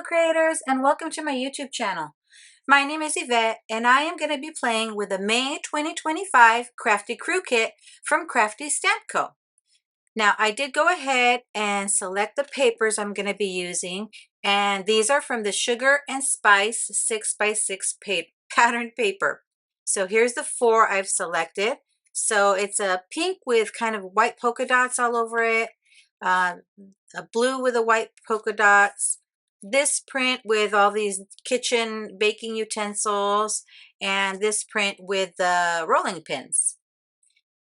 creators, and welcome to my YouTube channel. My name is Yvette and I am going to be playing with the May 2025 Crafty Crew Kit from Crafty Stamp Co. Now I did go ahead and select the papers I'm going to be using, and these are from the Sugar and Spice 6x6 pattern paper. So here's the four I've selected. So it's a pink with kind of white polka dots all over it, a blue with the white polka dots, this print with all these kitchen baking utensils, and this print with the rolling pins.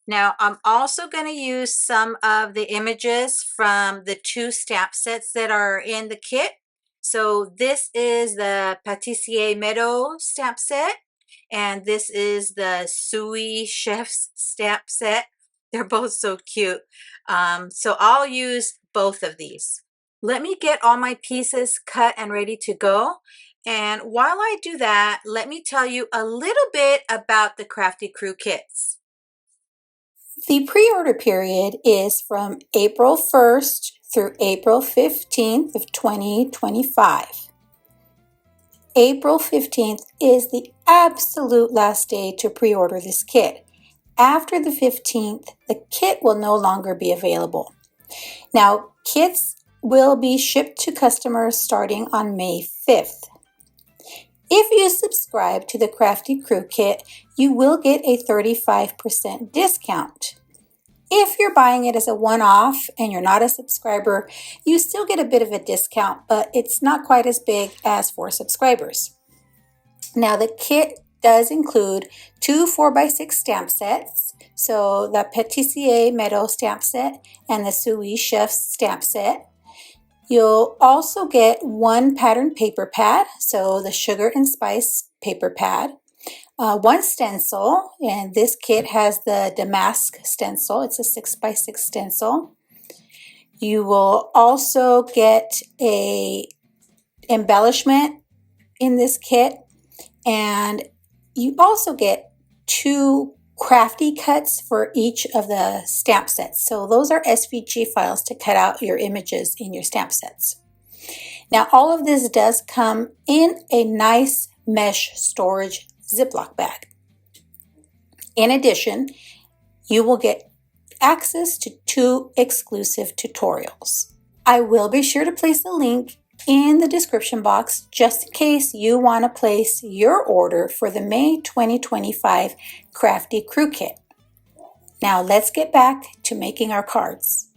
Now I'm also going to use some of the images from the two stamp sets that are in the kit. So this is the Patissier Meadow stamp set, and this is the Sous Chef's stamp set. They're both so cute. So I'll use both of these. Let me get all my pieces cut and ready to go. And while I do that, let me tell you a little bit about the Crafty Crew kits. The pre-order period is from April 1st through April 15th of 2025. April 15th is the absolute last day to pre-order this kit. After the 15th, the kit will no longer be available. Now, kits will be shipped to customers starting on May 5th. If you subscribe to the Crafty Crew Kit, you will get a 35% discount. If you're buying it as a one-off and you're not a subscriber, you still get a bit of a discount, but it's not quite as big as for subscribers. Now, the kit does include two 4x6 stamp sets, so the Patissier Meadow stamp set and the Sous Chef's stamp set. You'll also get one pattern paper pad, so the Sugar and Spice paper pad, one stencil, and this kit has the damask stencil. It's a 6x6 stencil. You will also get a embellishment in this kit, and you also get two crafty cuts for each of the stamp sets. So those are SVG files to cut out your images in your stamp sets. Now all of this does come in a nice mesh storage Ziploc bag. In addition, you will get access to two exclusive tutorials. I will be sure to place a link in the description box just in case you want to place your order for the May 2025 Crafty Crew Kit. Now let's get back to making our cards.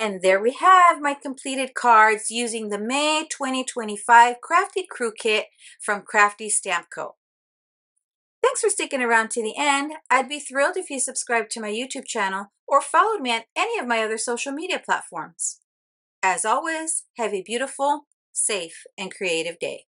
And there we have my completed cards using the May 2025 Crafty Crew Kit from Crafty Stamp Co. Thanks for sticking around to the end. I'd be thrilled if you subscribed to my YouTube channel or followed me on any of my other social media platforms. As always, have a beautiful, safe, and creative day.